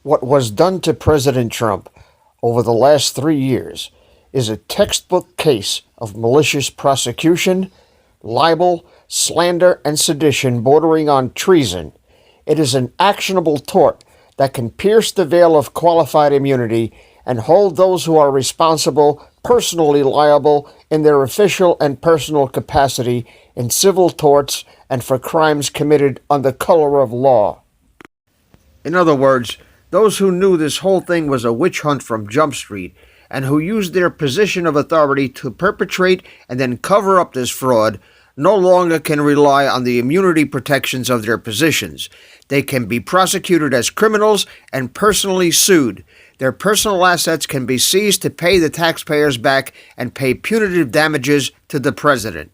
What was done to President Trump over the last 3 years is a textbook case of malicious prosecution, libel, slander, and sedition bordering on treason. It is an actionable tort that can pierce the veil of qualified immunity and hold those who are responsible personally liable in their official and personal capacity in civil torts and for crimes committed under color of law. In other words, those who knew this whole thing was a witch hunt from Jump Street and who used their position of authority to perpetrate and then cover up this fraud no longer can rely on the immunity protections of their positions. They can be prosecuted as criminals and personally sued. Their personal assets can be seized to pay the taxpayers back and pay punitive damages to the president.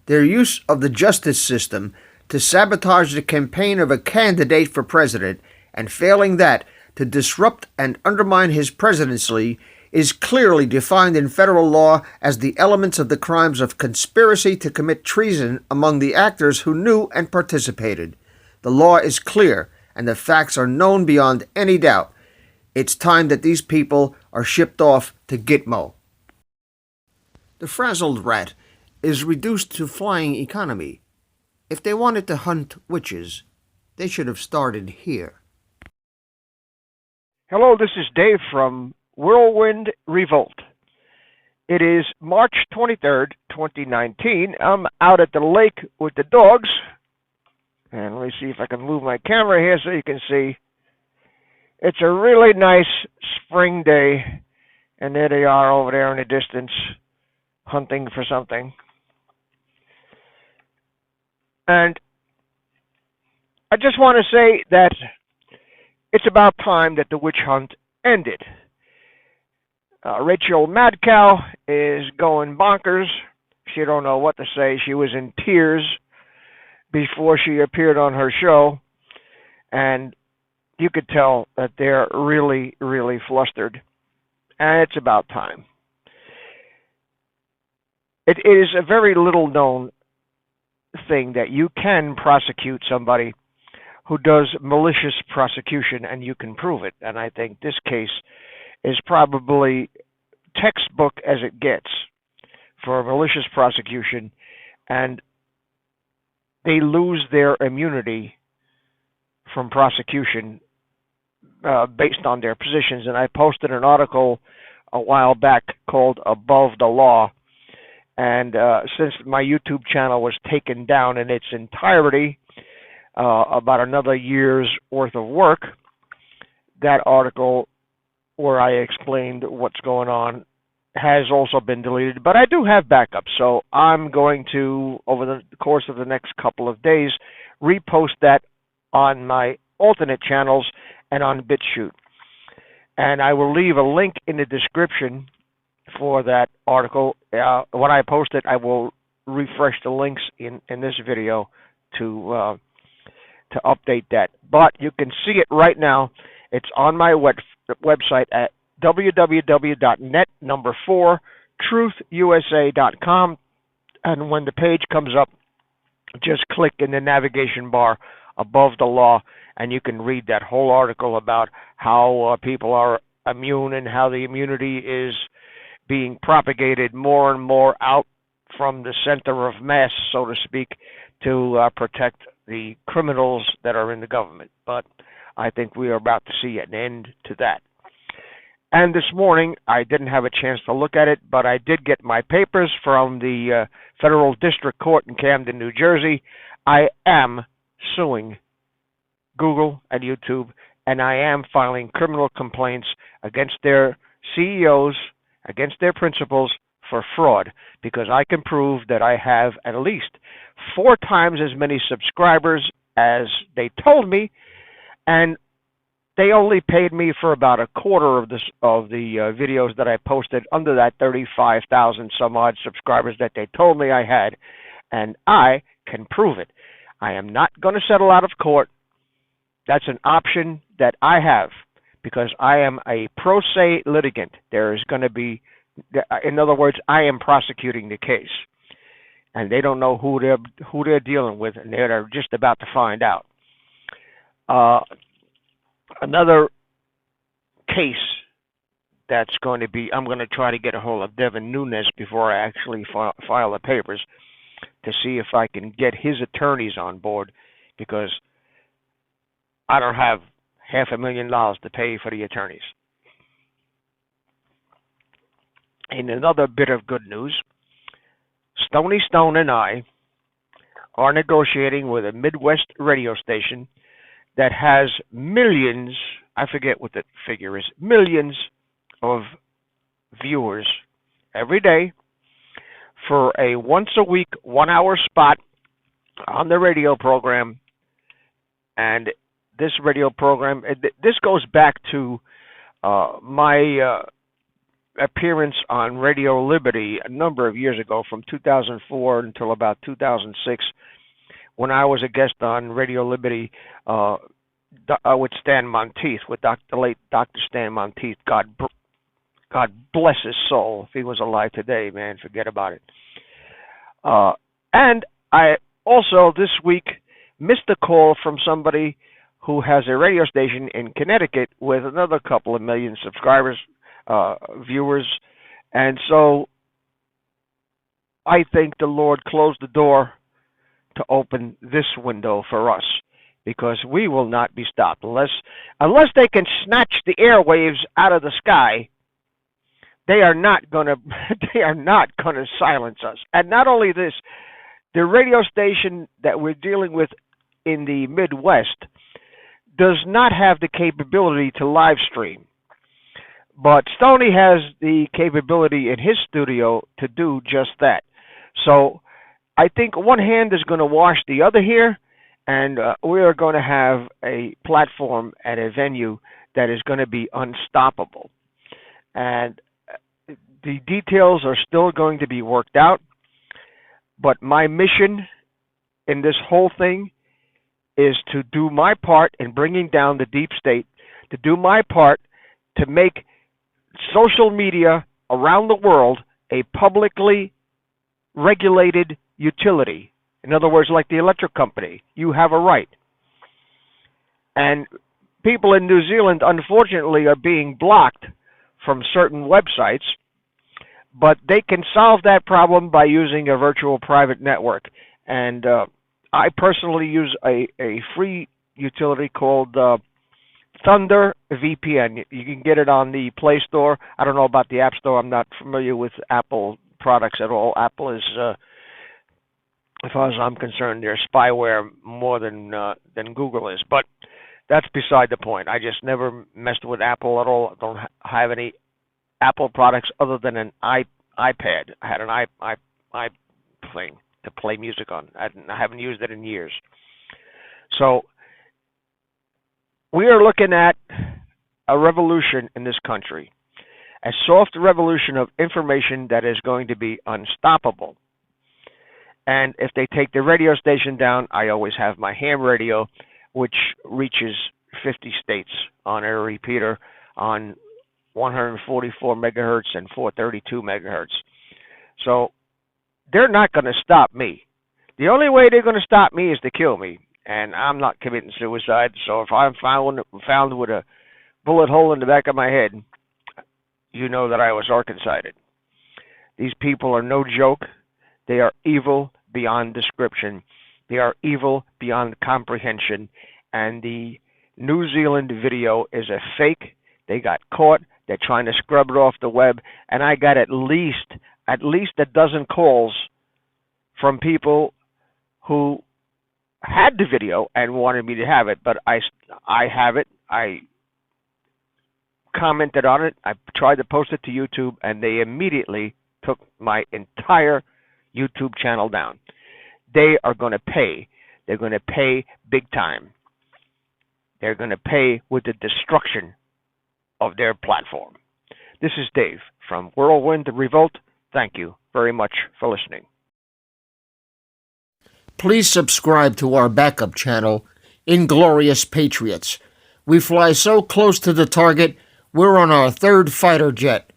Their use of the justice system to sabotage the campaign of a candidate for president, and failing that, to disrupt and undermine his presidency, is clearly defined in federal law as the elements of the crimes of conspiracy to commit treason among the actors who knew and participated. The law is clear, and the facts are known beyond any doubt. It's time that these people are shipped off to Gitmo. The frazzled rat is reduced to flying economy. If they wanted to hunt witches, they should have started here. Hello, this is Dave from Whirlwind Revolt. It is March 23rd, 2019. I'm out at the lake with the dogs. And let me see if I can move my camera here so you can see. It's a really nice spring day. And there they are over there in the distance, hunting for something. And I just want to say that it's about time that the witch hunt ended. Rachel Madcow is going bonkers. She don't know what to say. She was in tears before she appeared on her show, and you could tell that they're really, really flustered, and it's about time. It is a very little known thing that you can prosecute somebody who does malicious prosecution, and you can prove it, and I think this case is probably textbook as it gets for malicious prosecution, and they lose their immunity from prosecution based on their positions. And I posted an article a while back called Above the Law, and since my YouTube channel was taken down in its entirety, about another year's worth of work, that article where I explained what's going on has also been deleted, but I do have backups, so I'm going to, over the course of the next couple of days, repost that on my alternate channels and on BitChute. And I will leave a link in the description for that article. When I post it, I will refresh the links in this video to update that. But you can see it right now. It's on my website at www.net4truthusa.com, and when the page comes up, just click in the navigation bar Above the Law, and you can read that whole article about how people are immune and how the immunity is being propagated more and more out from the center of mass, so to speak, to protect the criminals that are in the government. But I think we are about to see an end to that. And this morning, I didn't have a chance to look at it, but I did get my papers from the Federal District Court in Camden, New Jersey. I am suing Google and YouTube, and I am filing criminal complaints against their CEOs, against their principals for fraud, because I can prove that I have at least 4 times as many subscribers as they told me, and they only paid me for about a quarter of the videos that I posted under that 35,000 some odd subscribers that they told me I had, and I can prove it. I am not going to settle out of court. That's an option that I have because I am a pro se litigant. There is going to be, in other words, I am prosecuting the case, and they don't know who they're dealing with, and they're just about to find out. Another case that's going to be, I'm going to try to get a hold of Devin Nunes before I actually file the papers to see if I can get his attorneys on board, because I don't have $500,000 to pay for the attorneys. In another bit of good news, Stony Stone and I are negotiating with a Midwest radio station that has millions, I forget what the figure is, millions of viewers every day for a once-a-week, 1-hour spot on the radio program. And this radio program, this goes back to my appearance on Radio Liberty a number of years ago, from 2004 until about 2006, when I was a guest on Radio Liberty with Stan Monteith, with the late Dr. Stan Monteith. God bless his soul. If he was alive today, man, forget about it. And I also this week missed a call from somebody who has a radio station in Connecticut with another couple of million subscribers, viewers. And so I think the Lord closed the door to open this window for us, because we will not be stopped unless they can snatch the airwaves out of the sky. They are not going to silence us. And not only this, the radio station that we're dealing with in the Midwest does not have the capability to live stream. But Stony has the capability in his studio to do just that. So I think one hand is going to wash the other here, and we are going to have a platform at a venue that is going to be unstoppable. And the details are still going to be worked out, but my mission in this whole thing is to do my part in bringing down the deep state, to do my part to make social media around the world a publicly regulated utility. In other words, like the electric company, you have a right. And people in New Zealand, unfortunately, are being blocked from certain websites, but they can solve that problem by using a virtual private network. And I personally use a free utility called Thunder VPN. You can get it on the Play Store. I don't know about the App Store. I'm not familiar with Apple products at all. Apple is, as far as I'm concerned, they're spyware more than Google is. But that's beside the point. I just never messed with Apple at all. I don't have any Apple products other than an iPad. I had an i thing to play music on. I haven't used it in years. So we are looking at a revolution in this country, a soft revolution of information that is going to be unstoppable. And if they take the radio station down, I always have my ham radio, which reaches 50 states on a repeater on 144 megahertz and 432 megahertz. So they're not going to stop me. The only way they're going to stop me is to kill me, and I'm not committing suicide. So if I'm found with a bullet hole in the back of my head, you know that I was Arkancided. These people are no joke. They are evil beyond description. They are evil beyond comprehension. And the New Zealand video is a fake. They got caught. They're trying to scrub it off the web. And I got at least a dozen calls from people who had the video and wanted me to have it. But I have it. I commented on it. I tried to post it to YouTube, and they immediately took my entire YouTube channel down. They are going to pay. They're going to pay big time. They're going to pay with the destruction of their platform. This is Dave from Whirlwind Revolt. Thank you very much for listening. Please subscribe to our backup channel, Inglorious Patriots. We fly so close to the target, we're on our third fighter jet.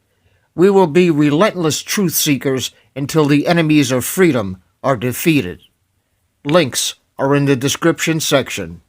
We will be relentless truth seekers until the enemies of freedom are defeated. Links are in the description section.